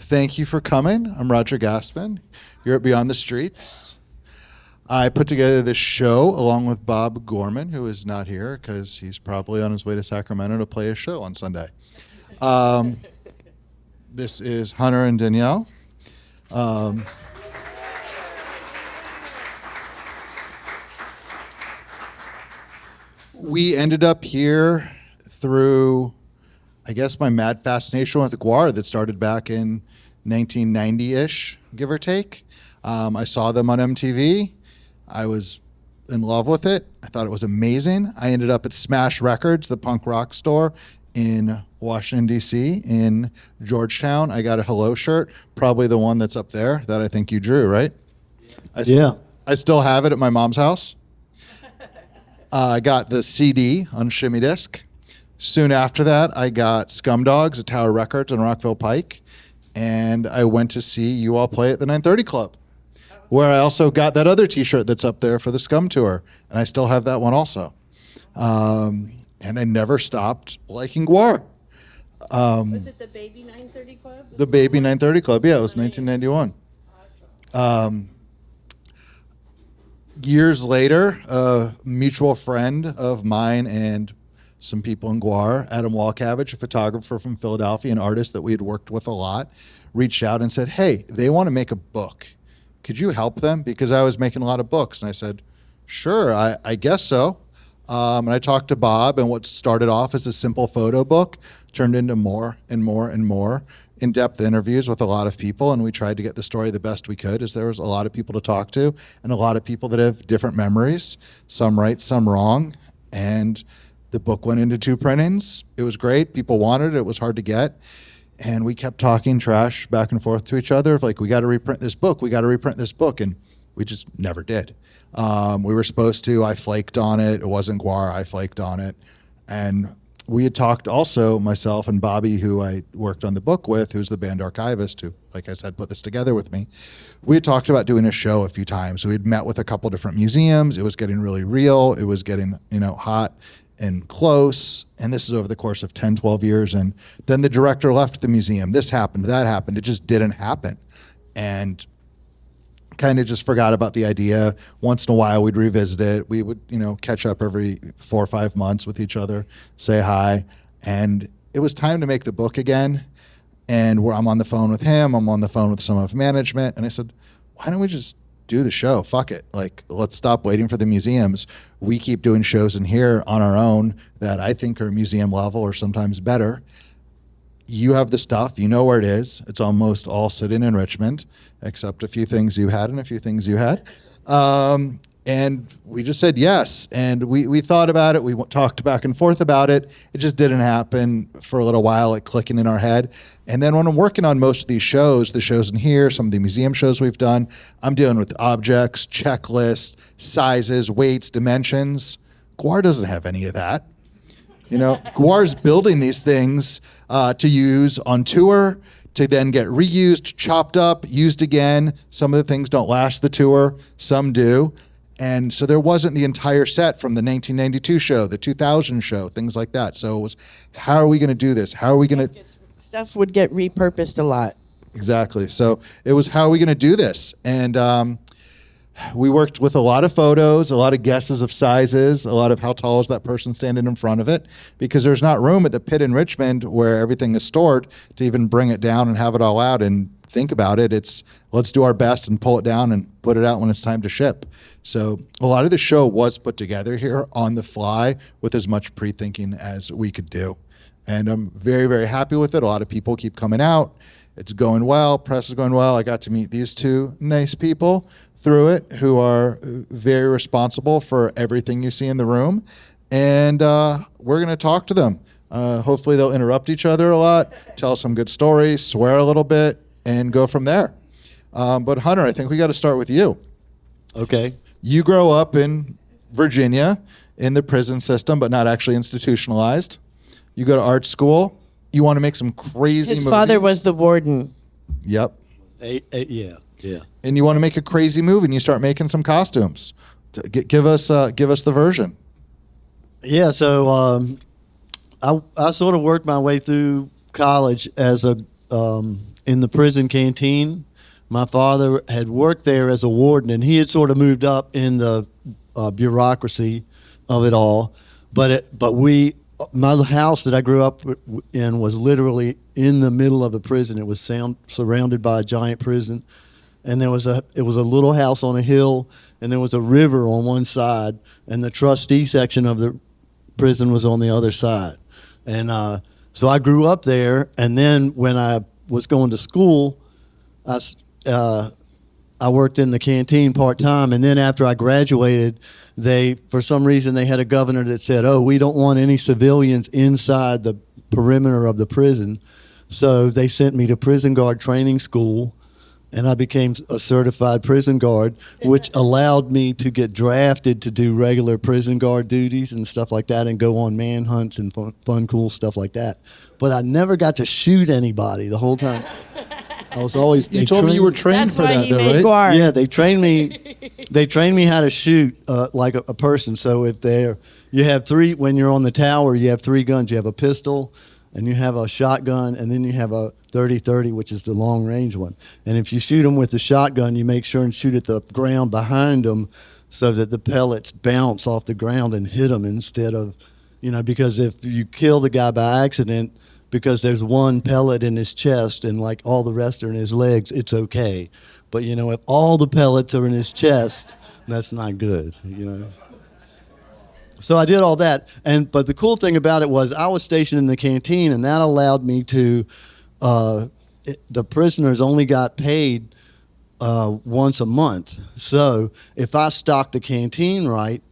thank you for coming. I'm Roger Gastman. You're at Beyond the Streets. I put together this show along with Bob Gorman, who is not here because he's probably on his way to Sacramento to play a show on Sunday. This is Hunter and Danielle. We ended up here through, I guess, my mad fascination with GWAR that started back in 1990-ish, give or take. I saw them on MTV. I was in love with it. I thought it was amazing. I ended up at Smash Records, the punk rock store in Washington, D.C., in Georgetown. I got a Hello shirt, probably the one that's up there that I think you drew, right? I still have it at my mom's house. I got the CD on Shimmy Disc. Soon after that, I got Scumdogs at Tower Records on Rockville Pike, and I went to see you all play at the 930 Club, where I also got that other T-shirt that's up there for the Scum Tour, and I still have that one also. And I never stopped liking GWAR. Was it the Baby 930 Club? The Baby 930 Club, yeah, it was 1991. Awesome. Years later, a mutual friend of mine and some people in GWAR, Adam Walcavage, a photographer from Philadelphia, an artist that we had worked with a lot, reached out and said, hey, they want to make a book. Could you help them? Because I was making a lot of books. And I said, sure, I guess so. And I talked to Bob, and what started off as a simple photo book turned into more and more and more in-depth interviews with a lot of people, and we tried to get the story the best we could, as there was a lot of people to talk to and a lot of people that have different memories, some right, some wrong. And the book went into 2 printings. It was great. People wanted it. It was hard to get. And we kept talking trash back and forth to each other of like, we got to reprint this book. We got to reprint this book. And we just never did. We were supposed to. I flaked on it. It wasn't GWAR. I flaked on it. And we had talked also, myself and Bobby, who I worked on the book with, who's the band archivist, who, like I said, put this together with me. We had talked about doing a show a few times. We had met with a couple different museums. It was getting really real. It was getting, hot and close. And this is over the course of 10, 12 years. And then the director left the museum. This happened, that happened. It just didn't happen. And kind of just forgot about the idea. Once in a while, we'd revisit it. We would, catch up every 4 or 5 months with each other, say hi. And it was time to make the book again. And I'm on the phone with him. I'm on the phone with some of management. And I said, why don't we just do the show? Fuck it. Like, let's stop waiting for the museums. We keep doing shows in here on our own that I think are museum level or sometimes better. You have the stuff, you know where it is. It's almost all sitting in Richmond, except a few things you had and a few things you had. And we just said yes. And we thought about it. We talked back and forth about it. It just didn't happen for a little while, like clicking in our head. And then when I'm working on most of these shows, the shows in here, some of the museum shows we've done, I'm dealing with objects, checklists, sizes, weights, dimensions. GWAR doesn't have any of that. GWAR's building these things to use on tour, to then get reused, chopped up, used again. Some of the things don't last the tour, some do. And so there wasn't the entire set from the 1992 show, the 2000 show, things like that. So it was, how are we going to do this? How are we going to... Stuff would get repurposed a lot. Exactly. So it was, how are we going to do this? And we worked with a lot of photos, a lot of guesses of sizes, a lot of how tall is that person standing in front of it, because there's not room at the pit in Richmond where everything is stored to even bring it down and have it all out and think about it. It's, let's do our best and pull it down and put it out when it's time to ship. So a lot of the show was put together here on the fly with as much pre-thinking as we could do. And I'm very, very happy with it. A lot of people keep coming out. It's going well. Press is going well. I got to meet these 2 nice people through it who are very responsible for everything you see in the room. And we're going to talk to them. Hopefully they'll interrupt each other a lot, tell some good stories, swear a little bit, and go from there. But Hunter, I think we got to start with you. Okay. You grow up in Virginia in the prison system, but not actually institutionalized. You go to art school. You want to make some crazy His movie. father was the warden. Yep. Yeah. And you want to make a crazy movie, and you start making some costumes. Give us the version. Yeah. So I sort of worked my way through college as a in the prison canteen. My father had worked there as a warden, and he had sort of moved up in the bureaucracy of it all. My house that I grew up in was literally in the middle of the prison. It was surrounded by a giant prison, and it was a little house on a hill, and there was a river on one side, and the trustee section of the prison was on the other side. And so I grew up there, and then when I was going to school, I worked in the canteen part-time, and then after I graduated, for some reason, they had a governor that said, oh, we don't want any civilians inside the perimeter of the prison. So they sent me to prison guard training school, and I became a certified prison guard, which allowed me to get drafted to do regular prison guard duties and stuff like that, and go on manhunts and fun cool stuff like that. But I never got to shoot anybody the whole time. I was always. You told me you were trained That's for why that, he though, made right? GWAR. Yeah, they trained me. They trained me how to shoot like a person. So if you have three, when you're on the tower, you have three guns. You have a pistol, and you have a shotgun, and then you have a 30-30, which is the long range one. And if you shoot them with the shotgun, you make sure and shoot at the ground behind them, so that the pellets bounce off the ground and hit them instead of, because if you kill the guy by accident, because there's one pellet in his chest and like all the rest are in his legs, it's okay. But if all the pellets are in his chest, that's not good, So I did all that, but the cool thing about it was I was stationed in the canteen, and that allowed me to, the prisoners only got paid once a month. So if I stocked the canteen right,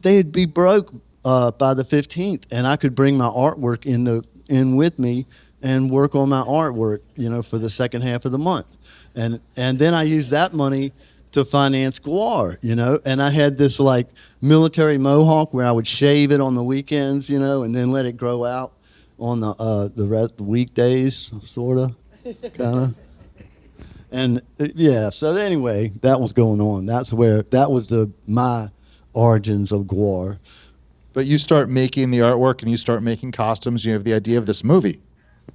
they'd be broke by the 15th, and I could bring my artwork in with me and work on my artwork, for the second half of the month. And then I used that money to finance GWAR, and I had this like military mohawk where I would shave it on the weekends, and then let it grow out on the weekdays, sort of, kind of. And so anyway, that was going on. That was my origins of GWAR. But you start making the artwork and you start making costumes. You have the idea of this movie.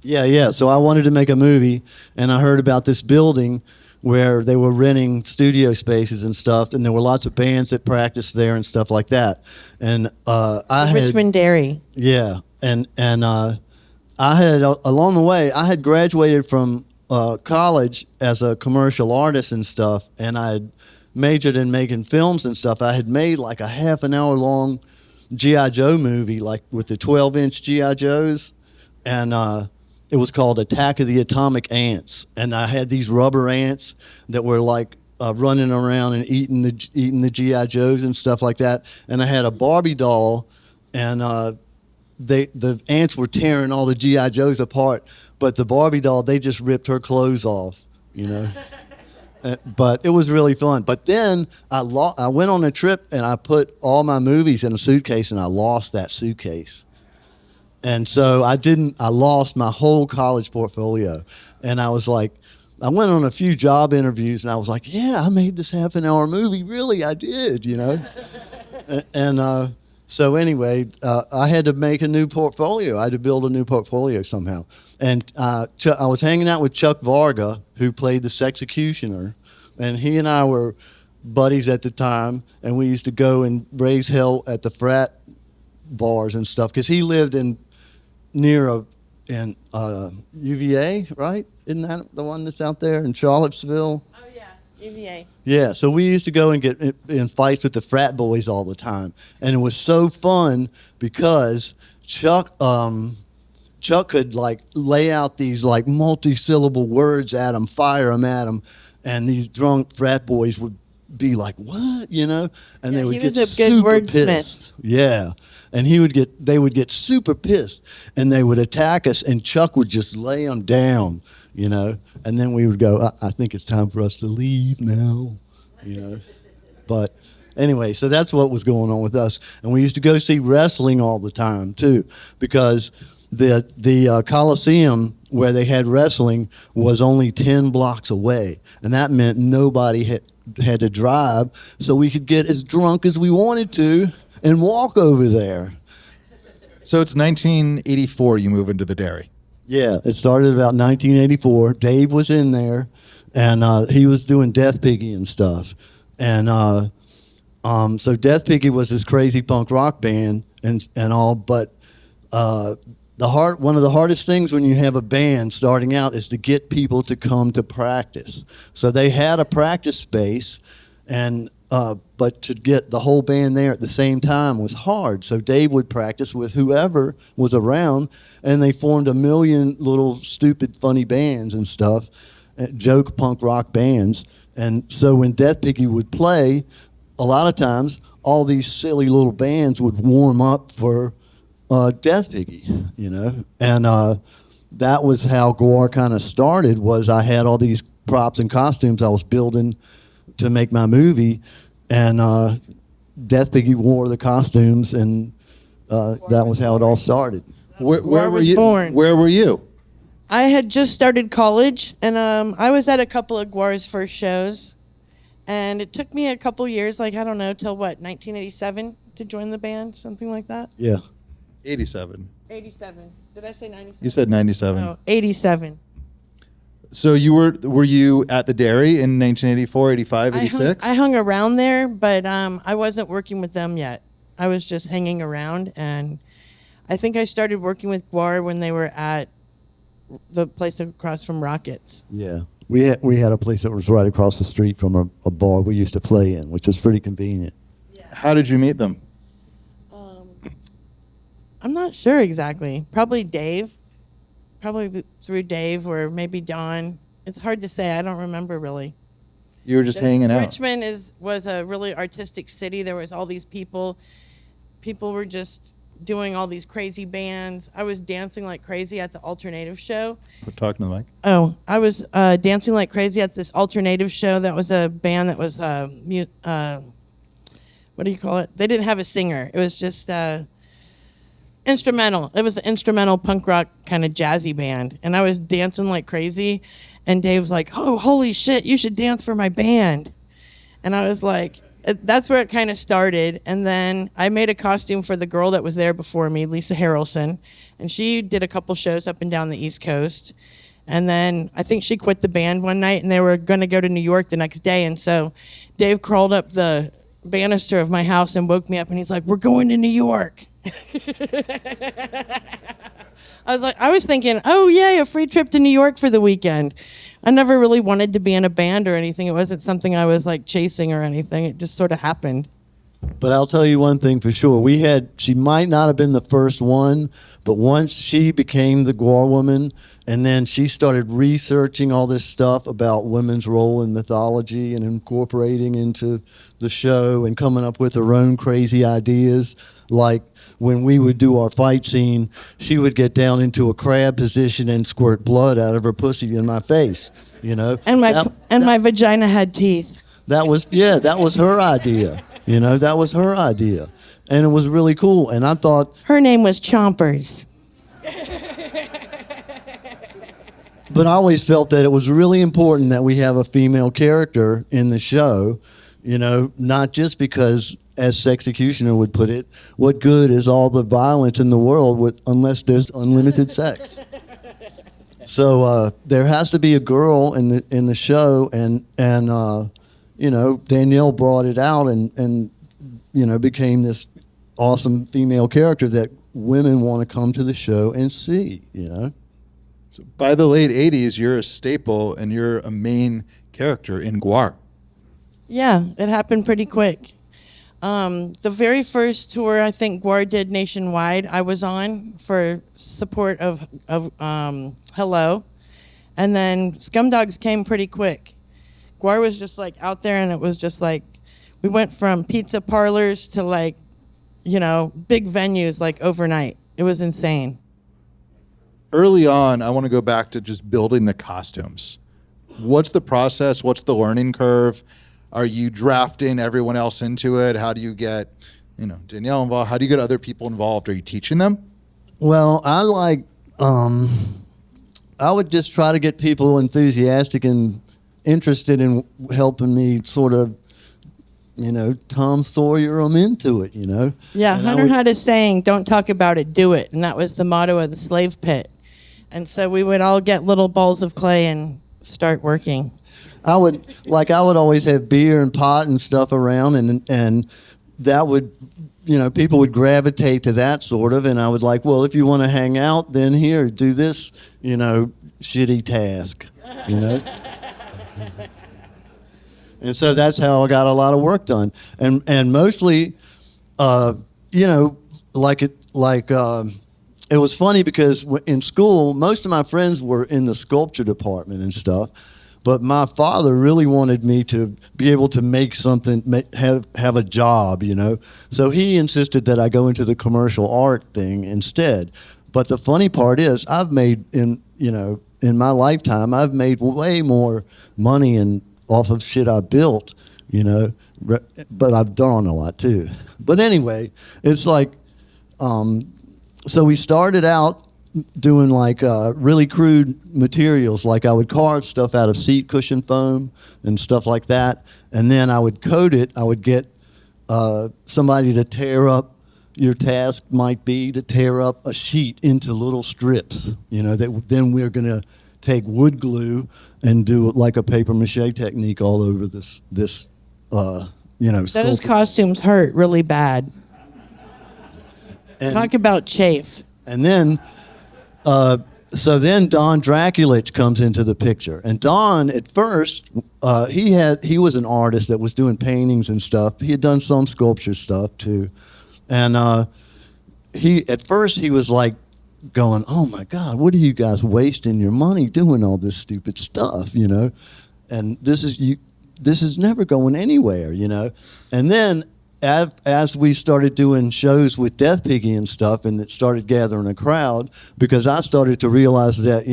Yeah. So I wanted to make a movie, and I heard about this building where they were renting studio spaces and stuff, and there were lots of bands that practiced there and stuff like that. And Richmond Dairy. Yeah, and I had along the way, I had graduated from college as a commercial artist and stuff, and I had majored in making films and stuff. I had made like a half an hour long G.I. Joe movie, like with the 12-inch G.I. Joes, and it was called Attack of the Atomic Ants. And I had these rubber ants that were like running around and eating the G.I. Joes and stuff like that. And I had a Barbie doll, and the ants were tearing all the G.I. Joes apart, but the Barbie doll, they just ripped her clothes off, But it was really fun. But then I went on a trip, and I put all my movies in a suitcase, and I lost that suitcase. And so I lost my whole college portfolio. And I was like, I went on a few job interviews, and I was like, yeah, I made this half an hour movie. Really, I did, And so anyway, I had to make a new portfolio. I had to build a new portfolio somehow. And I was hanging out with Chuck Varga, who played the Sexecutioner, and he and I were buddies at the time, and we used to go and raise hell at the frat bars and stuff, because he lived near UVA, right? Isn't that the one that's out there in Charlottesville? Oh, yeah, UVA. Yeah, so we used to go and get in fights with the frat boys all the time. And it was so fun because Chuck could like lay out these like multi-syllable words at them, fire them at them, and these drunk frat boys would be like, what, And they would get super pissed. Yeah. And they would get super pissed, and they would attack us, and Chuck would just lay them down, and then we would go, I think it's time for us to leave now, But anyway, so that's what was going on with us. And we used to go see wrestling all the time, too, because the Coliseum where they had wrestling was only 10 blocks away, and that meant nobody had to drive, so we could get as drunk as we wanted to and walk over there. So it's 1984 you move into the dairy. Yeah, it started about 1984. Dave was in there, and he was doing Death Piggy and stuff. And so Death Piggy was this crazy punk rock band and all, but one of the hardest things when you have a band starting out is to get people to come to practice. So they had a practice space, and but to get the whole band there at the same time was hard. So Dave would practice with whoever was around, and they formed a million little stupid funny bands and stuff, joke punk rock bands. And so when Death Piggy would play, a lot of times all these silly little bands would warm up for Death Piggy, you know. And that was how GWAR kind of started. Was I had all these props and costumes I was building to make my movie, and Death Piggy wore the costumes, and that was how it all started. Where were was you? born. Where were you? I had just started college, and I was at a couple of GWAR's first shows, and it took me a couple years, like, I don't know, till what, 1987 to join the band, something like that? Yeah. 87. 87. Did I say 97? You said 97. No, 87. So were you at the Dairy in 1984, 85, 86? I hung around there, but I wasn't working with them yet. I was just hanging around, and I think I started working with GWAR when they were at the place across from Rockets. Yeah. We had a place that was right across the street from a bar we used to play in, which was pretty convenient. How did you meet them? I'm not sure exactly. Probably Dave. Probably through Dave or maybe Don. It's hard to say. I don't remember really. You were just hanging out. Richmond was a really artistic city. There was all these people. People were just doing all these crazy bands. I was dancing like crazy at the alternative show. We're talking to the mic. Oh, I was dancing like crazy at this alternative show. That was a band that was what do you call it? They didn't have a singer. It was just instrumental. It was an instrumental punk rock kind of jazzy band, and I was dancing like crazy. And Dave was like, "Oh, holy shit! You should dance for my band." And I was like, that's where it kind of started. And then I made a costume for the girl that was there before me, Lisa Harrelson, and she did a couple shows up and down the East Coast. And then I think she quit the band one night, and they were going to go to New York the next day. And so Dave crawled up the banister of my house and woke me up, and he's like, "We're going to New York." I was thinking, oh yay, a free trip to New York for the weekend. I never really wanted to be in a band or anything. It wasn't something I was like chasing or anything. It just sort of happened. But I'll tell you one thing for sure. She might not have been the first one, but once she became the GWAR woman, and then she started researching all this stuff about women's role in mythology and incorporating into the show and coming up with her own crazy ideas. Like when we would do our fight scene, she would get down into a crab position and squirt blood out of her pussy in my face, you know. And my vagina had teeth. That was her idea. You know, that was her idea. And it was really cool. And I thought... Her name was Chompers. But I always felt that it was really important that we have a female character in the show, you know, not just because, as Sexecutioner would put it, what good is all the violence in the world unless there's unlimited sex? So there has to be a girl in the show, and you know, Danielle brought it out and you know, became this awesome female character that women want to come to the show and see, you know. So by the late 80s, you're a staple and you're a main character in GWAR. Yeah, it happened pretty quick. The very first tour I think GWAR did nationwide, I was on for support of Hello. And then Scumdogs came pretty quick. GWAR was just like out there, and it was just like, we went from pizza parlors to like, you know, big venues like overnight. It was insane. Early on, I want to go back to just building the costumes. What's the process? What's the learning curve? Are you drafting everyone else into it? How do you get, you know, Danielle involved? How do you get other people involved? Are you teaching them? Well, I would just try to get people enthusiastic and interested in helping me sort of, you know, Tom Sawyer them into it, you know? Yeah, Hunter had a saying, "Don't talk about it, do it." And that was the motto of the slave pit. And so we would all get little balls of clay and start working. I would always have beer and pot and stuff around, and that would, people would gravitate to that sort of, and I would like, well, if you want to hang out, then here, do this, shitty task, And so that's how I got a lot of work done, and mostly, it was funny because in school, most of my friends were in the sculpture department and stuff. But my father really wanted me to be able to make something, have a job, So he insisted that I go into the commercial art thing instead. But the funny part is, I've made in my lifetime, I've made way more money off of shit I built, But I've drawn a lot too. But anyway, it's like, so we started out doing really crude materials. Like I would carve stuff out of seat cushion foam and stuff like that. And then I would coat it. I would get somebody to tear up, your task might be to tear up a sheet into little strips, that then we're going to take wood glue and do like a paper mache technique all over this Those sculpture. costumes hurt really bad. And, Talk about chafe. and then so then Don Draculich comes into the picture. And Don, at first, he was an artist that was doing paintings and stuff. He had done some sculpture stuff too. And at first he was like going, "Oh my God, what are you guys wasting your money doing all this stupid stuff, And this is never going anywhere, And then as we started doing shows with Death Piggy and stuff, and it started gathering a crowd, because I started to realize that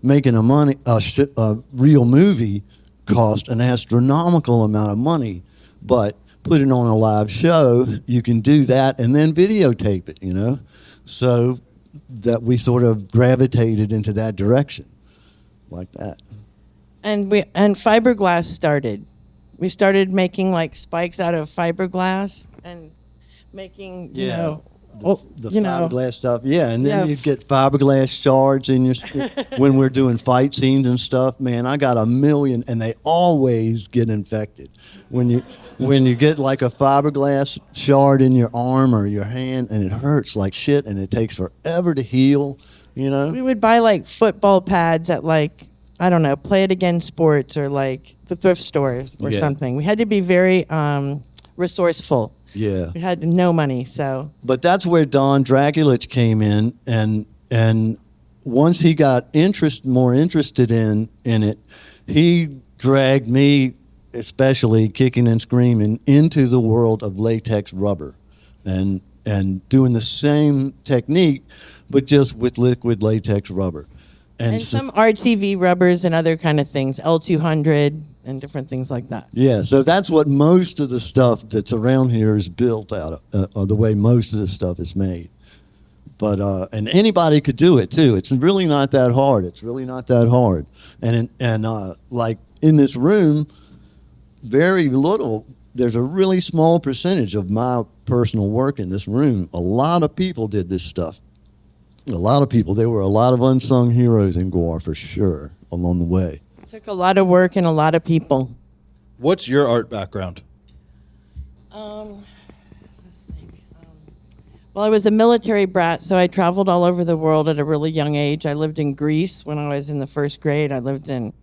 making a real movie cost an astronomical amount of money, but putting on a live show, you can do that and then videotape it, So that we sort of gravitated into that direction, like that. And fiberglass started. We started making like spikes out of fiberglass and making, the you know. fiberglass stuff. Yeah, and then Yeah. you'd get fiberglass shards in your when we're doing fight scenes and stuff. Man, I got a million, and they always get infected. When you get like a fiberglass shard in your arm or your hand, and it hurts like shit, and it takes forever to heal. We would buy like football pads at like, I don't know, Play It Again Sports or like the thrift stores or Yeah. something. We had to be very resourceful. Yeah. We had no money, so. But that's where Don Draculich came in, and once he got more interested in it, he dragged me, especially kicking and screaming, into the world of latex rubber, and doing the same technique, but just with liquid latex rubber, And some RTV rubbers and other kind of things, L200 and different things like that. Yeah, so that's what most of the stuff that's around here is built out of, or the way most of the stuff is made. But and anybody could do it too. It's really not that hard. And like in this room, very little. There's a really small percentage of my personal work in this room. A lot of people did this stuff. A lot of people. There were a lot of unsung heroes in GWAR for sure along the way. It took a lot of work and a lot of people. What's your art background? Well, I was a military brat, so I traveled all over the world at a really young age. I lived in Greece when I was in the first grade. I lived in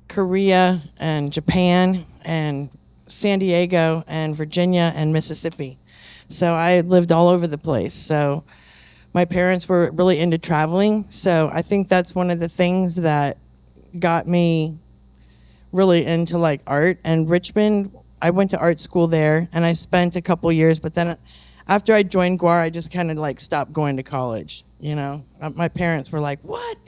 Korea and Japan and San Diego and Virginia and Mississippi. So I lived all over the place. So my parents were really into traveling. So I think that's one of the things that got me really into like art. And Richmond, I went to art school there and I spent a couple years, but then after I joined GWAR, I just kind of like stopped going to college, you know? My parents were like, what?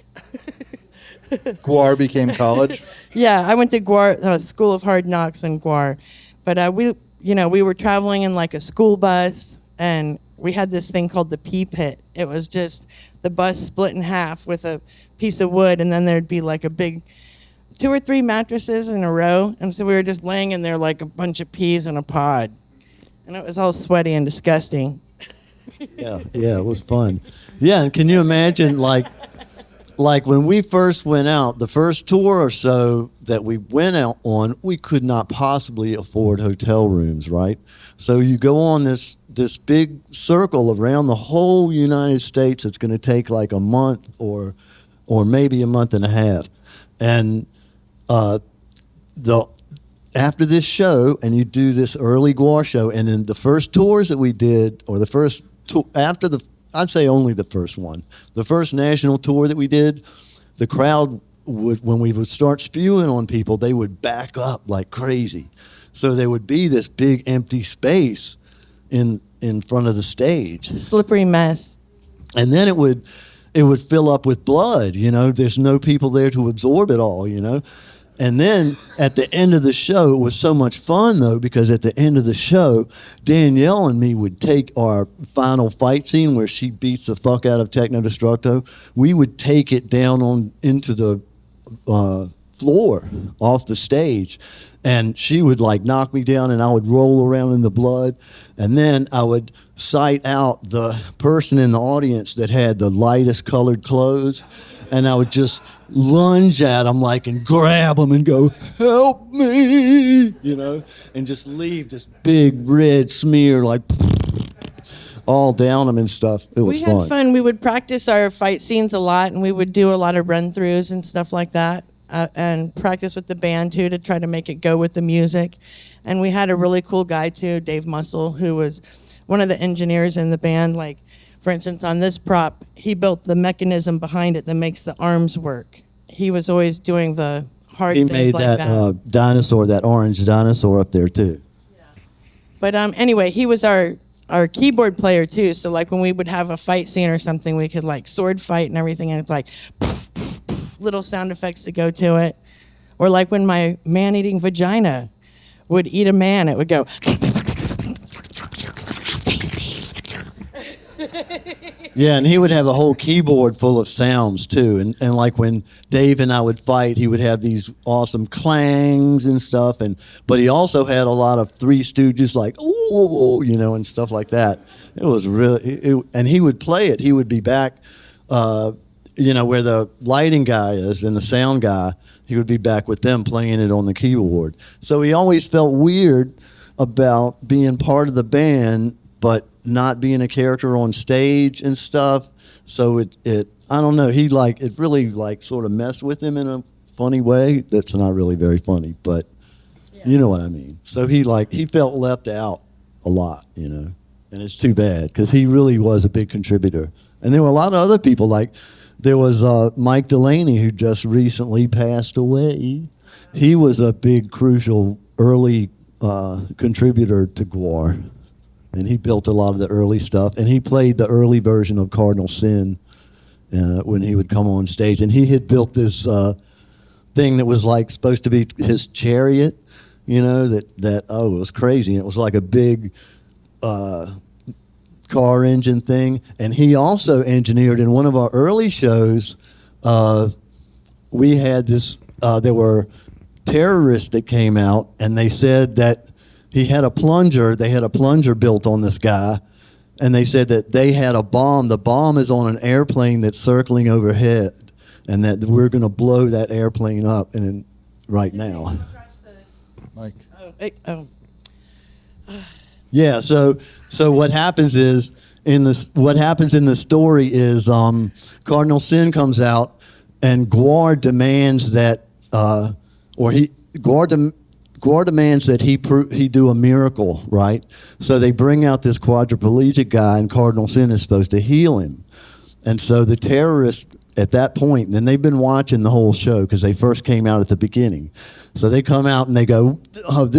GWAR became college? Yeah, I went to GWAR, School of Hard Knocks in GWAR. But we were traveling in like a school bus, and we had this thing called the pea pit. It was just the bus split in half with a piece of wood, and then there'd be like a big 2 or 3 mattresses in a row. And so we were just laying in there like a bunch of peas in a pod. And it was all sweaty and disgusting. Yeah, it was fun. Yeah, and can you imagine like like when we first went out, the first tour or so that we went out on, we could not possibly afford hotel rooms, right? So you go on this big circle around the whole United States. It's going to take like a month or maybe a month and a half, and after this show, and you do this early GWAR show, and then the first tours that we did, or the first after the, I'd say only the first one, the first national tour that we did, the crowd would, when we would start spewing on people, they would back up like crazy. So there would be this big empty space in front of the stage. Slippery mess. And then it would fill up with blood, you know. There's no people there to absorb it all, you know. And then at the end of the show, it was so much fun, though, because at the end of the show, Danielle and me would take our final fight scene where she beats the fuck out of Techno Destructo. We would take it down into the floor off the stage. And she would like knock me down and I would roll around in the blood. And then I would sight out the person in the audience that had the lightest colored clothes. And I would just lunge at them like and grab them and go, help me, you know, and just leave this big red smear like all down them and stuff. It was fun. We had fun. We would practice our fight scenes a lot, and we would do a lot of run-throughs and stuff like that, and practice with the band, too, to try to make it go with the music. And we had a really cool guy, too, Dave Muscle, who was one of the engineers in the band. Like, for instance, on this prop, he built the mechanism behind it that makes the arms work. He was always doing the hard He things made like that dinosaur, that orange dinosaur up there, too. But anyway, he was our keyboard player too. So like when we would have a fight scene or something, we could like sword fight and everything, and it's like little sound effects to go to it. Or like when my man-eating vagina would eat a man, it would go. Yeah, and he would have a whole keyboard full of sounds too. And like when Dave and I would fight, he would have these awesome clangs and stuff. But he also had a lot of Three Stooges like, ooh, you know, and stuff like that. It was really, and he would play it. He would be back, you know, where the lighting guy is and the sound guy, he would be back with them playing it on the keyboard. So he always felt weird about being part of the band, but not being a character on stage and stuff. So it I don't know, it really like sort of messed with him in a funny way that's not really very funny, but you know what I mean. So he felt left out a lot, you know, and it's too bad because he really was a big contributor. And there were a lot of other people, like there was Mike Delaney, who just recently passed away. He was a big, crucial early contributor to GWAR. And he built a lot of the early stuff. And he played the early version of Cardinal Sin when he would come on stage. And he had built this thing that was like supposed to be his chariot, you know, that it was crazy. And it was like a big car engine thing. And he also engineered in one of our early shows, we had this, there were terrorists that came out and they said that he had a plunger. They had a plunger built on this guy, and they said that they had a bomb. The bomb is on an airplane that's circling overhead, and that we're going to blow that airplane up right now. Mike. Yeah. So what happens is in the story is Cardinal Sin comes out, and GWAR demands that, GWAR demands that he do a miracle, right? So they bring out this quadriplegic guy, and Cardinal Sin is supposed to heal him. And so the terrorists at that point, and they've been watching the whole show because they first came out at the beginning. So they come out and they go, "Oh,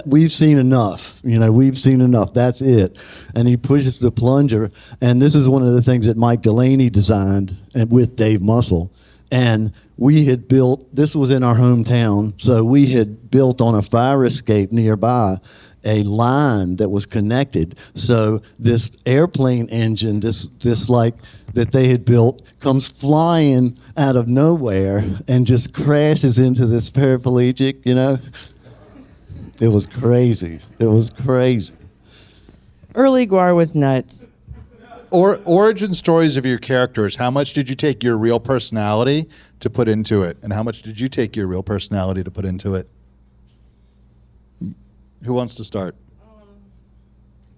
we've seen enough. You know, we've seen enough. That's it." And he pushes the plunger, and this is one of the things that Mike Delaney designed, and with Dave Muscle. And we had built, this was in our hometown, so we had built on a fire escape nearby a line that was connected. So this airplane engine, this like that they had built, comes flying out of nowhere and just crashes into this paraplegic, you know? It was crazy. It was crazy. Early GWAR was nuts. or origin stories of your characters. How much did you take your real personality to put into it, and how much did you take your real personality to put into it? Who wants to start?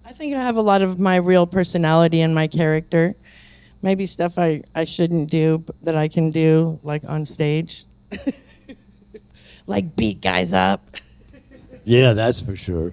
I think I have a lot of my real personality in my character. Maybe stuff I shouldn't do, but that I can do, like on stage. Like beat guys up. Yeah, that's for sure.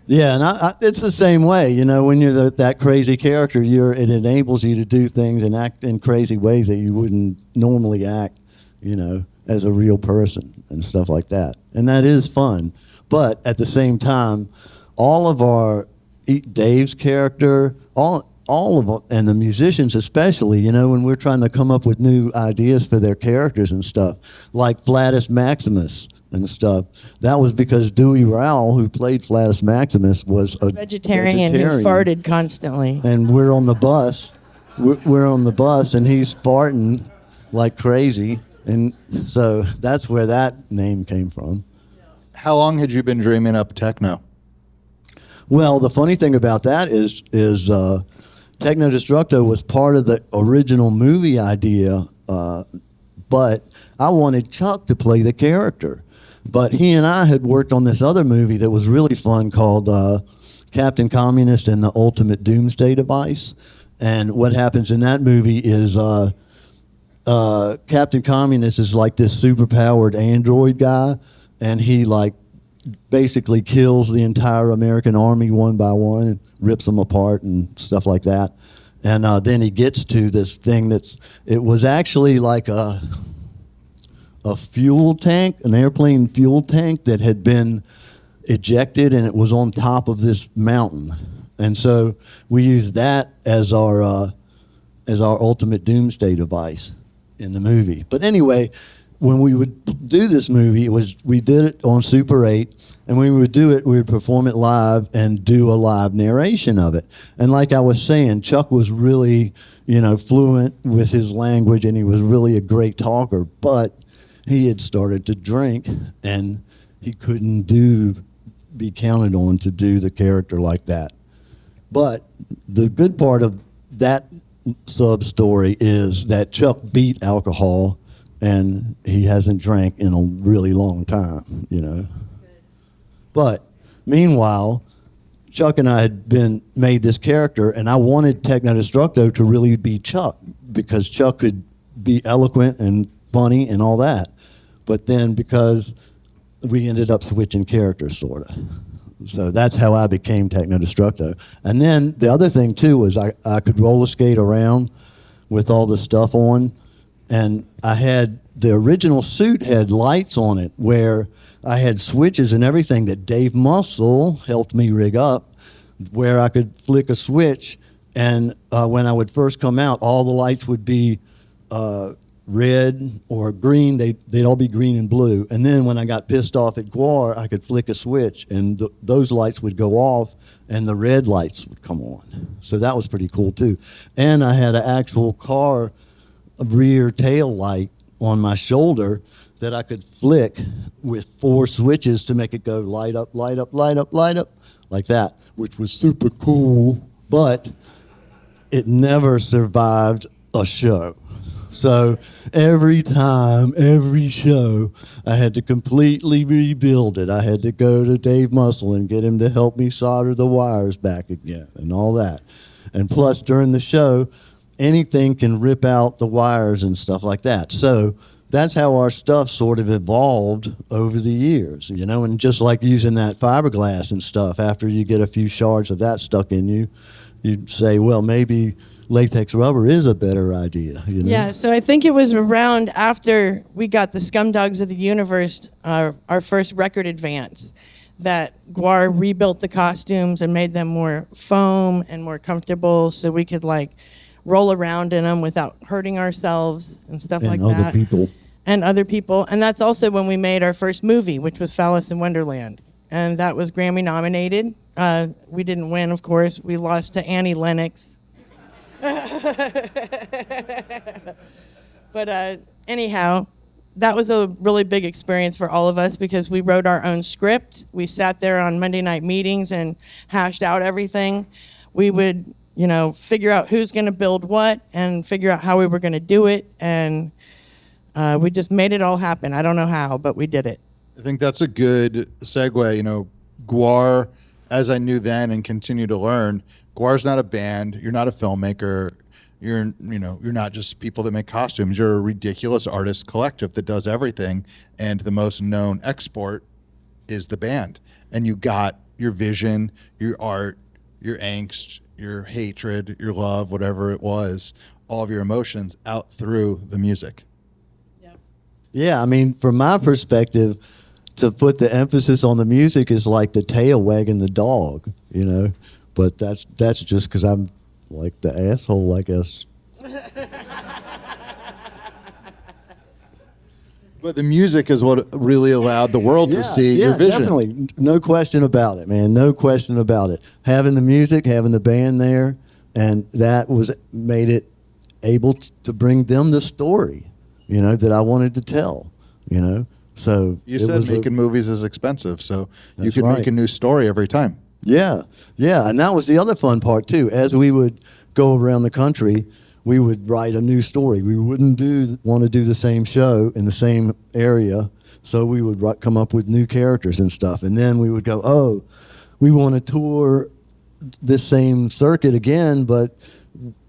Yeah, and it's the same way. You know, when you're that crazy character, it enables you to do things and act in crazy ways that you wouldn't normally act, you know, as a real person and stuff like that. And that is fun. But at the same time, all of Dave's character, all of and the musicians especially, you know, when we're trying to come up with new ideas for their characters and stuff, like Flatus Maximus and stuff, that was because Dewey Rowell, who played Flatus Maximus, was a Vegetarian who farted constantly. And we're on the bus, and he's farting like crazy, and so that's where that name came from. How long had you been dreaming up techno? Well, the funny thing about that is Techno Destructo was part of the original movie idea, but I wanted Chuck to play the character. But he and I had worked on this other movie that was really fun called Captain Communist and the Ultimate Doomsday Device. And what happens in that movie is Captain Communist is like this superpowered android guy, and he like basically kills the entire American army one by one and rips them apart and stuff like that. And then he gets to this thing it was actually like a fuel tank, an airplane fuel tank that had been ejected, and it was on top of this mountain. And so we used that as our ultimate doomsday device in the movie. But anyway, when we would do this movie, we did it on Super 8, and when we would do it, we would perform it live and do a live narration of it. And like I was saying, Chuck was really, you know, fluent with his language, and he was really a great talker, but he had started to drink, and he couldn't be counted on to do the character like that. But the good part of that sub-story is that Chuck beat alcohol, and he hasn't drank in a really long time, you know. But meanwhile, Chuck and I had made this character, and I wanted Techno Destructo to really be Chuck, because Chuck could be eloquent and funny and all that. But then because we ended up switching characters, sort of. So that's how I became Techno Destructo. And then the other thing, too, was I could roller skate around with all the stuff on. And I had the original suit had lights on it where I had switches and everything that Dave Muscle helped me rig up, where I could flick a switch. And when I would first come out, all the lights would be red or green. They'd all be green and blue. And then when I got pissed off at GWAR, I could flick a switch, and those lights would go off, and the red lights would come on. So that was pretty cool, too. And I had an actual car rear tail light on my shoulder that I could flick with 4 switches to make it go light up, light up, light up, light up, like that, which was super cool, but it never survived a show. So every time, every show, I had to completely rebuild it. I had to go to Dave Muscle and get him to help me solder the wires back again and all that. And plus, during the show, anything can rip out the wires and stuff like that. So that's how our stuff sort of evolved over the years, you know, and just like using that fiberglass and stuff, after you get a few shards of that stuck in you, you'd say, well, maybe latex rubber is a better idea, you know? Yeah, so I think it was around after we got the Scumdogs of the Universe, our first record advance, that GWAR rebuilt the costumes and made them more foam and more comfortable so we could like roll around in them without hurting ourselves and stuff like that. And other people. And other people. And that's also when we made our first movie, which was Phallus in Wonderland. And that was Grammy nominated. We didn't win, of course. We lost to Annie Lennox. But anyhow, that was a really big experience for all of us because we wrote our own script. We sat there on Monday night meetings and hashed out everything. We would figure out who's going to build what and figure out how we were going to do it. And we just made it all happen. I don't know how, but we did it. I think that's a good segue. GWAR, as I knew then and continue to learn, GWAR's not a band. You're not a filmmaker. You're not just people that make costumes. You're a ridiculous artist collective that does everything. And the most known export is the band. And you got your vision, your art, your angst, your hatred, your love, whatever it was, all of your emotions out through the music. Yeah, I mean, from my perspective, to put the emphasis on the music is like the tail wagging the dog, But that's just because I'm like the asshole, I guess. But the music is what really allowed the world to see your vision. Definitely. No question about it, man. No question about it. Having the music, having the band there, and that made it able to bring them the story, that I wanted to tell, So you said making movies is expensive, so you could make a new story every time. Yeah, and that was the other fun part too. As we would go around the country, we would write a new story. We wouldn't want to do the same show in the same area, so we would come up with new characters and stuff. And then we would go, oh, we want to tour this same circuit again, but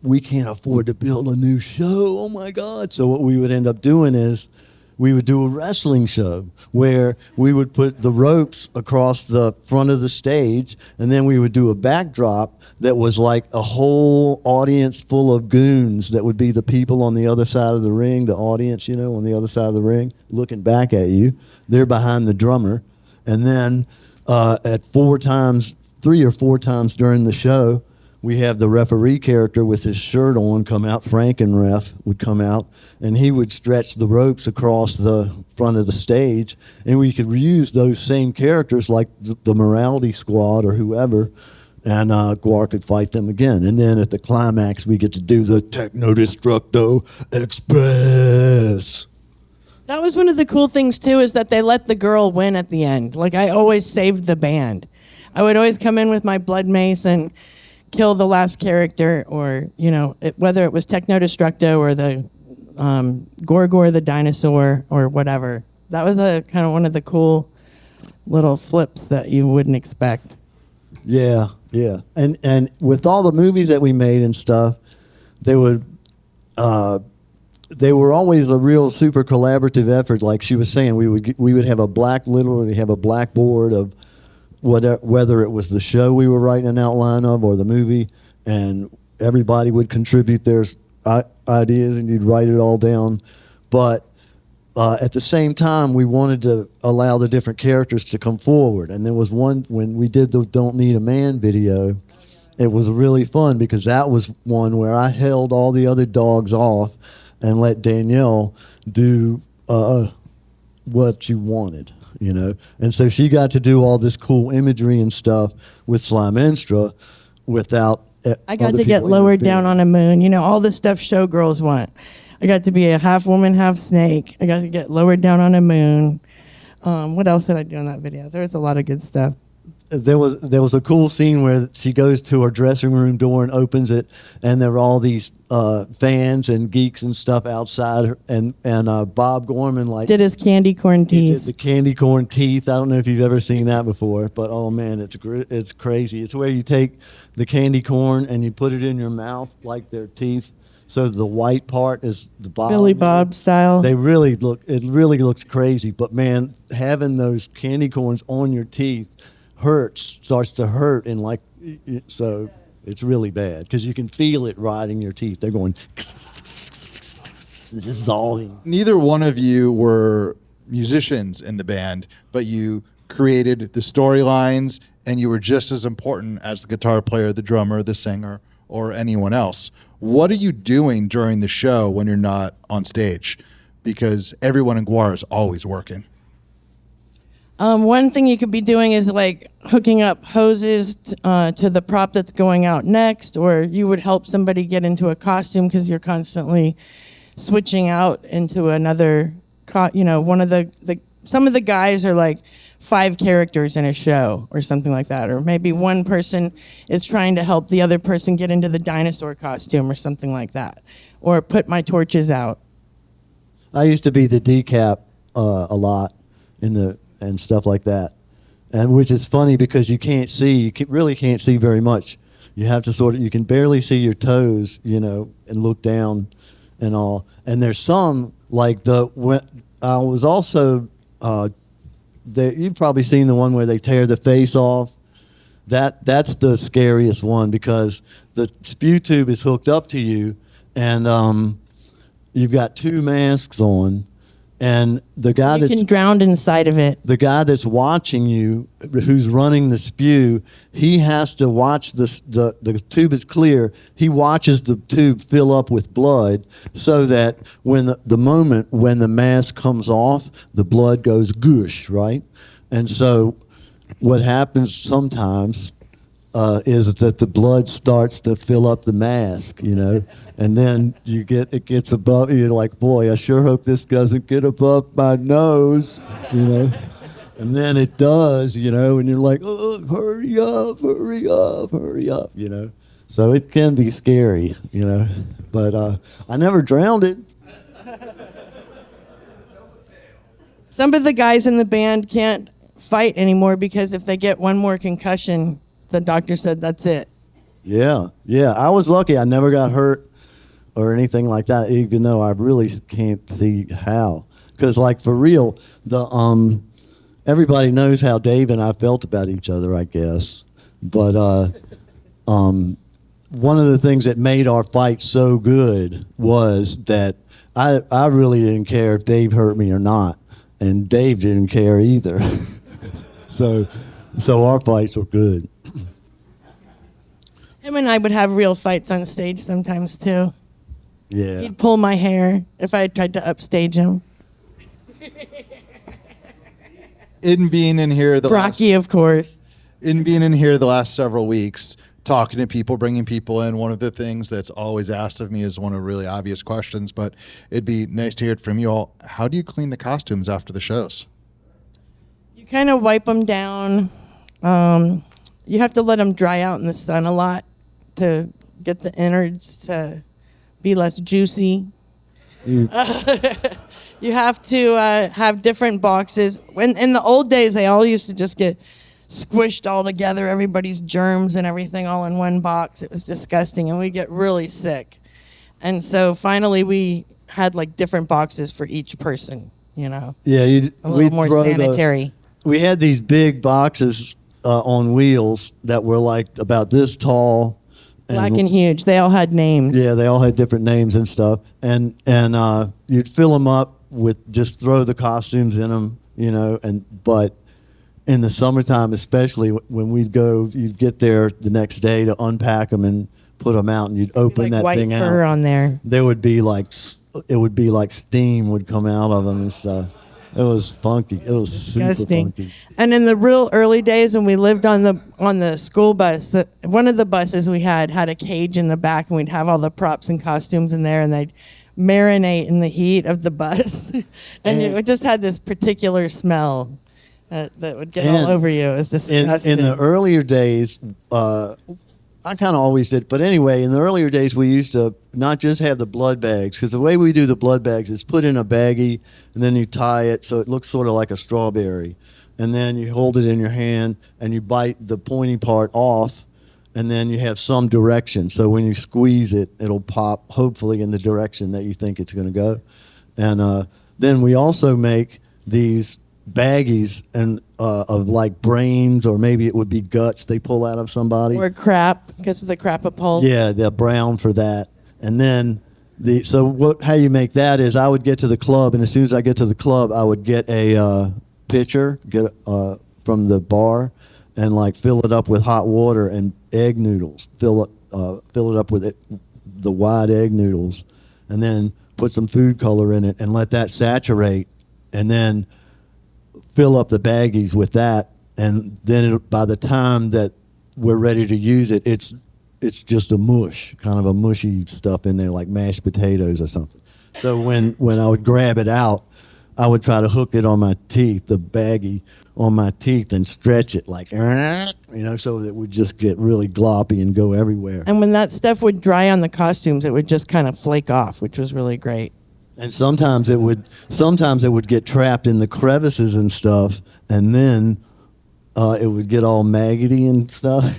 we can't afford to build a new show. Oh my God. So what we would end up doing is we would do a wrestling show where we would put the ropes across the front of the stage, and then we would do a backdrop that was like a whole audience full of goons that would be the people on the other side of the ring, the audience, on the other side of the ring, looking back at you. They're behind the drummer. And then at 3 or 4 times during the show, we have the referee character with his shirt on come out. Frankenref would come out, and he would stretch the ropes across the front of the stage, and we could reuse those same characters like the Morality Squad or whoever, and GWAR could fight them again. And then at the climax, we get to do the Techno Destructo Express. That was one of the cool things, too, is that they let the girl win at the end. Like, I always saved the band. I would always come in with my blood mace and kill the last character, or whether it was Techno Destructo or the GWAR the dinosaur or whatever. That was a kind of one of the cool little flips that you wouldn't expect. Yeah. And with all the movies that we made and stuff, they were always a real super collaborative effort. Like she was saying, we would have literally have a blackboard of whether it was the show we were writing an outline of or the movie, and everybody would contribute their ideas and you'd write it all down. But at the same time, we wanted to allow the different characters to come forward. And there was one, when we did the Don't Need a Man video, it was really fun because that was one where I held all the other dogs off and let Danielle do what you wanted. And so she got to do all this cool imagery and stuff with Slymenstra without I got to get lowered down on a moon, all the stuff showgirls want. I got to be a half woman, half snake. I got to get lowered down on a moon. What else did I do in that video? There was a lot of good stuff. There was a cool scene where she goes to her dressing room door and opens it, and there were all these fans and geeks and stuff outside, and Bob Gorman did his candy corn teeth. Did the candy corn teeth. I don't know if you've ever seen that before, but oh man, it's crazy. It's where you take the candy corn and you put it in your mouth like their teeth. So the white part is the Bob. Billy Bob style. It really looks crazy, but man, having those candy corns on your teeth starts to hurt, and so it's really bad because you can feel it rotting your teeth. They're going dissolving. Neither one of you were musicians in the band, but you created the storylines, and you were just as important as the guitar player, the drummer, the singer, or anyone else. What are you doing during the show when you're not on stage? Because everyone in GWAR is always working. One thing you could be doing is hooking up hoses to the prop that's going out next, or you would help somebody get into a costume because you're constantly switching out into another, one of the some of the guys are like 5 characters in a show or something like that, or maybe one person is trying to help the other person get into the dinosaur costume or something like that, or put my torches out. I used to be the decap a lot and stuff like that, and which is funny because you really can't see very much. You have to you can barely see your toes, and look down and all. And there's some like I was also you've probably seen the one where they tear the face off. That's the scariest one because the spew tube is hooked up to you, and you've got 2 masks on, and the guy You can drown inside of it. the guy that's watching you, who's running the spew, he has to watch the tube is clear. He watches the tube fill up with blood so that when the moment when the mask comes off, the blood goes goosh, right? And so what happens sometimes is that the blood starts to fill up the mask, and then it gets above. You're like, boy, I sure hope this doesn't get above my nose, and then it does, and you're like, oh, hurry up, hurry up, hurry up, So it can be scary, but I never drowned it. Some of the guys in the band can't fight anymore because if they get one more concussion, the doctor said that's it. Yeah. I was lucky. I never got hurt or anything like that, even though I really can't see how. Because, like, for real, everybody knows how Dave and I felt about each other, I guess. But one of the things that made our fight so good was that I really didn't care if Dave hurt me or not, and Dave didn't care either. So our fights were good. Him and I would have real fights on stage sometimes too. Yeah. He'd pull my hair if I tried to upstage him. In being in here Rocky, of course. in being in here the last several weeks, talking to people, bringing people in, one of the things that's always asked of me is one of the really obvious questions, but it'd be nice to hear it from you all. How do you clean the costumes after the shows? You kind of wipe them down. You have to let them dry out in the sun a lot to get the innards to be less juicy. You have to have different boxes. In the old days, they all used to just get squished all together, everybody's germs and everything all in one box. It was disgusting, and we'd get really sick. And so finally, we had like different boxes for each person, Yeah, a little more sanitary. We had these big boxes on wheels that were like about this tall. Black and huge. They all had names. Yeah, they all had different names and stuff. And you'd fill them up with just throw the costumes in them, but in the summertime, especially when we'd go, you'd get there the next day to unpack them and put them out, and you'd open that white thing fur out. on there. There would be it would be like steam would come out of them and stuff. It was funky. It was super funky. And in the real early days when we lived on the school bus, one of the buses we had a cage in the back, and we'd have all the props and costumes in there, and they'd marinate in the heat of the bus, and it just had this particular smell that would get all over you. It was disgusting. In the earlier days, I kind of always did. But anyway, in the earlier days, we used to not just have the blood bags, because the way we do the blood bags is put in a baggie, and then you tie it so it looks sort of like a strawberry. And then you hold it in your hand, and you bite the pointy part off, and then you have some direction. So when you squeeze it, it'll pop, hopefully, in the direction that you think it's going to go. And then we also make these baggies of like brains, or maybe it would be guts they pull out of somebody. Or crap, because of the crapapult. Yeah, they're brown for that. And then how you make that is I would get to the club, and as soon as I get to the club, I would get a pitcher from the bar, and like fill it up with hot water and egg noodles. Fill it up with the wide egg noodles, and then put some food color in it and let that saturate, and then fill up the baggies with that, and then by the time that we're ready to use it, it's just a mush, kind of a mushy stuff in there, like mashed potatoes or something. So when I would grab it out, I would try to hook it on my teeth, the baggie on my teeth, and stretch it like, so that it would just get really gloppy and go everywhere. And when that stuff would dry on the costumes, it would just kind of flake off, which was really great. And sometimes it would get trapped in the crevices and stuff, and then it would get all maggoty and stuff.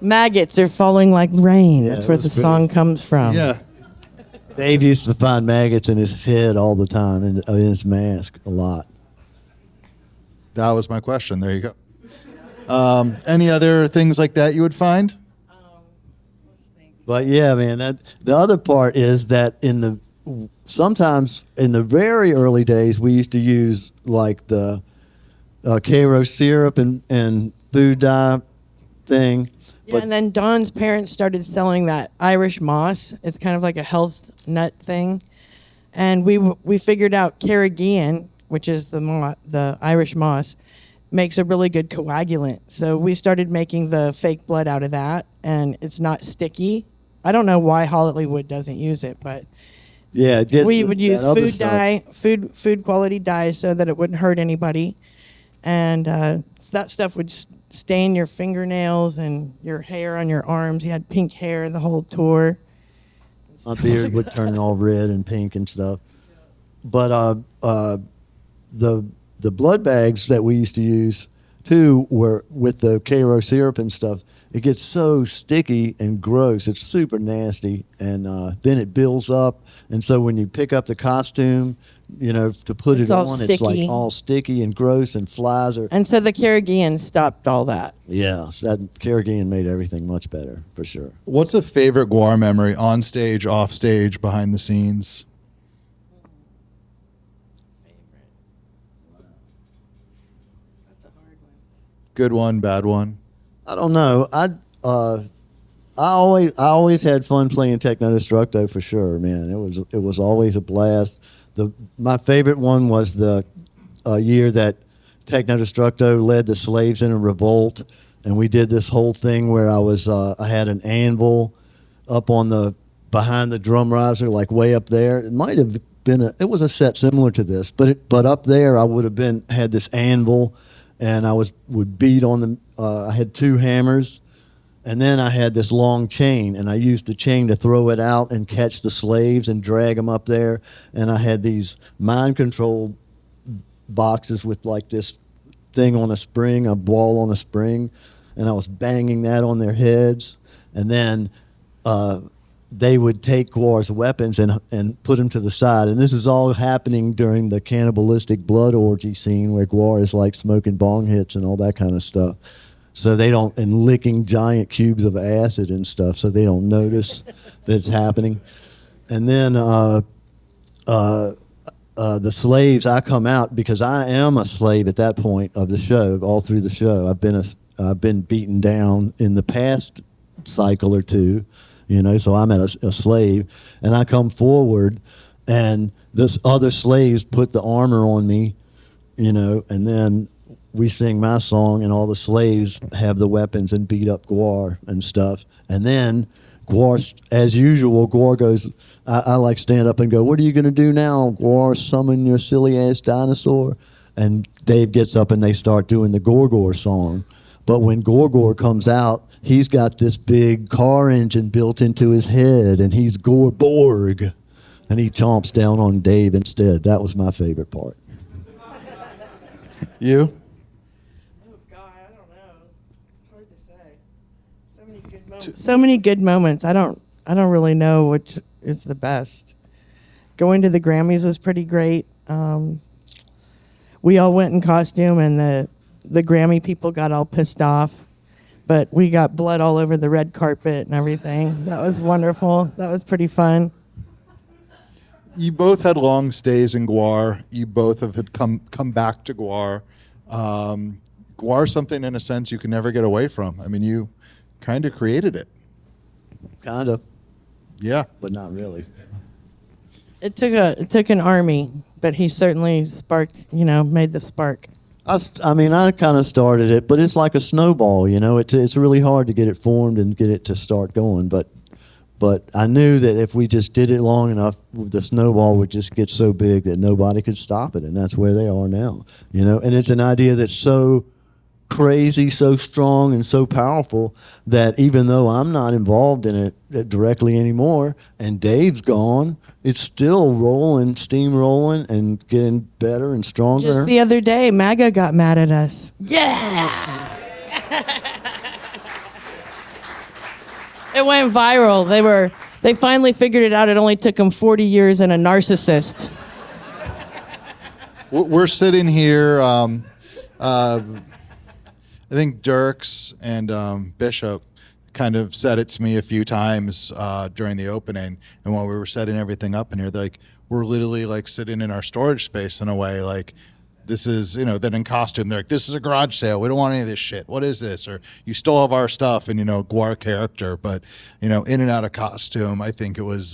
Maggots are falling like rain. Yeah, That's where it was the song comes from. Yeah. Dave used to find maggots in his head all the time, and in his mask a lot. That was my question. There you go. Any other things like that you would find? But yeah, man, the other part is that sometimes in the very early days, we used to use like the Karo syrup and food dye thing. Yeah, and then Dawn's parents started selling that Irish moss. It's kind of like a health nut thing. And we figured out carrageenan, which is the Irish moss, makes a really good coagulant. So we started making the fake blood out of that, and it's not sticky. I don't know why Hollywood doesn't use it, but yeah, we would use other food stuff. dye, food quality dye, so that it wouldn't hurt anybody. And that stuff would stain your fingernails and your hair on your arms. You had pink hair the whole tour. My beard would turn all red and pink and stuff. But the blood bags that we used to use too were with the Karo syrup and stuff. It gets so sticky and gross. It's super nasty, and then it builds up. And so when you pick up the costume, to put It's it all on, it's like sticky. all sticky and gross, and flies are. And so the carrageenan stopped all that. Yeah, so that carrageenan made everything much better for sure. What's a favorite GWAR memory on stage, off stage, behind the scenes? That's a hard one. Good one, bad one? I don't know. I always had fun playing Techno Destructo for sure, man. It was always a blast. My favorite one was the year that Techno Destructo led the slaves in a revolt, and we did this whole thing where I had an anvil up on behind the drum riser, like way up there. It might have been it was a set similar to this, but up there I would have had this anvil, and I would beat on the. I had two hammers, and then I had this long chain, and I used the chain to throw it out and catch the slaves and drag them up there. And I had these mind control boxes with like this thing on a spring, a ball on a spring, and I was banging that on their heads. And then they would take GWAR's weapons and put them to the side. And this is all happening during the cannibalistic blood orgy scene where GWAR is like smoking bong hits and all that kind of stuff. So and licking giant cubes of acid and stuff, so they don't notice that it's happening. And then the slaves, I come out because I am a slave at that point of the show. All through the show, I've been beaten down in the past cycle or two, So I'm a slave, and I come forward, and this other slaves put the armor on me, and then we sing my song, and all the slaves have the weapons and beat up GWAR and stuff. And then GWAR, as usual, GWAR goes, I like stand up and go, "What are you going to do now, GWAR? Summon your silly-ass dinosaur?" And Dave gets up and they start doing the Gorgor song. But when Gorgor comes out, he's got this big car engine built into his head, and he's Gorborg. And he chomps down on Dave instead. That was my favorite part. You? Oh God, I don't know. It's hard to say. So many good moments. So many good moments. I don't really know which is the best. Going to the Grammys was pretty great. We all went in costume, and the Grammy people got all pissed off, but we got blood all over the red carpet and everything. That was wonderful. That was pretty fun. You both had long stays in GWAR. You both have had come back to GWAR. GWAR is something, in a sense, you can never get away from. I mean, you kind of created it. Kind of, Yeah. but not really. It took an army, but he certainly made the spark. I mean, I kind of started it, but it's like a snowball, It's really hard to get it formed and get it to start going. But But I knew that if we just did it long enough, the snowball would just get so big that nobody could stop it, and that's where they are now. You know, and it's an idea that's so crazy, so strong, and so powerful that even though I'm not involved in it directly anymore, and Dave's gone, it's still rolling, steamrolling, and getting better and stronger. Just the other day, MAGA got mad at us. Yeah. It went viral. They finally figured it out. It only took them 40 years and a narcissist. We're sitting here. I think Dirks and Bishop kind of said it to me a few times during the opening, and while we were setting everything up in here, they're like, we're literally like sitting in our storage space in a way, like this is, you know, then in costume, they're like, this is a garage sale. We don't want any of this shit. What is this? Or you stole all of our stuff, and, you know, GWAR character. But, you know, in and out of costume, I think it was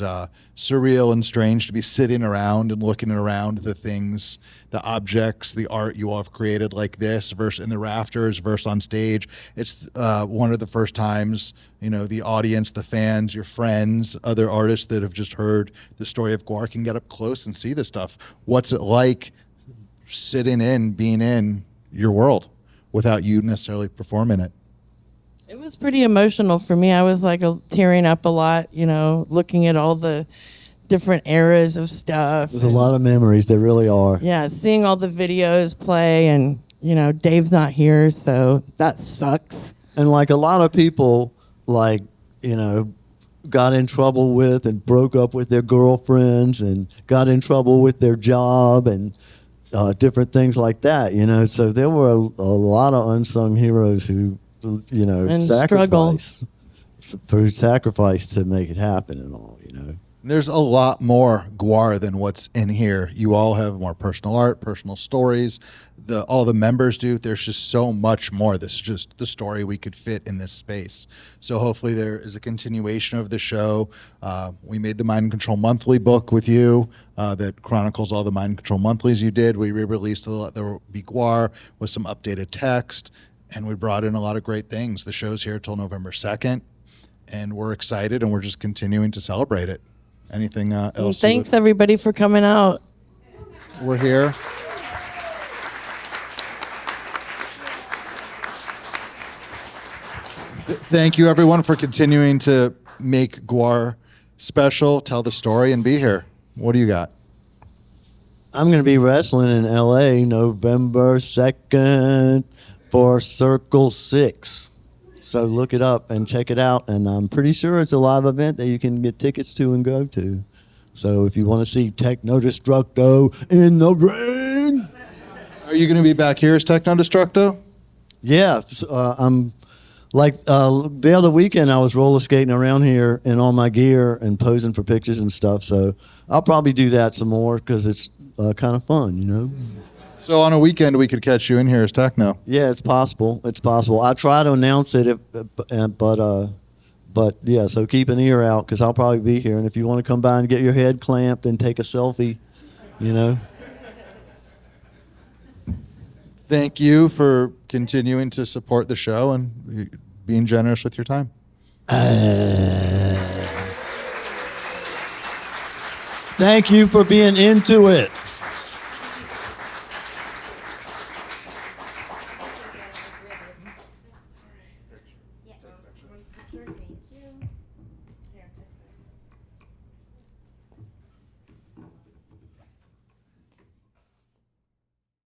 surreal and strange to be sitting around and looking around the things, the objects, the art you all have created like this versus in the rafters versus on stage. It's one of the first times, you know, the audience, the fans, your friends, other artists that have just heard the story of GWAR can get up close and see this stuff. What's it like being in your world without you necessarily performing it? It was pretty emotional for me. I was like tearing up a lot, you know, looking at all the different eras of stuff. There's a lot of memories, there really are. Yeah, seeing all the videos play, and, you know, Dave's not here, so that sucks. And like a lot of people, like, you know, got in trouble with and broke up with their girlfriends and got in trouble with their job and different things like that, you know. So there were a lot of unsung heroes who, you know, And sacrificed to make it happen and all, you know. There's a lot more GWAR than what's in here. You all have more personal art, personal stories. All the members do. There's just so much more. This is just the story we could fit in this space. So hopefully there is a continuation of the show. We made the Mind Control Monthly book with you that chronicles all the Mind Control Monthlies you did. We re-released the Be GWAR with some updated text, and we brought in a lot of great things. The show's here till November 2nd, and we're excited, and we're just continuing to celebrate it. Anything else? And thanks, everybody, for coming out. We're here. Thank you, everyone, for continuing to make GWAR special, tell the story, and be here. What do you got? I'm going to be wrestling in LA November 2nd for Circle 6. So look it up and check it out. And I'm pretty sure it's a live event that you can get tickets to and go to. So if you want to see Techno Destructo in the ring. Are you going to be back here as Techno Destructo? Yeah. I'm like the other weekend I was roller skating around here in all my gear and posing for pictures and stuff. So I'll probably do that some more because it's kind of fun, you know. So on a weekend, we could catch you in here as Techno. Yeah, it's possible. It's possible. I try to announce it, but yeah. So keep an ear out because I'll probably be here. And if you want to come by and get your head clamped and take a selfie, you know. Thank you for continuing to support the show and being generous with your time. Thank you for being into it.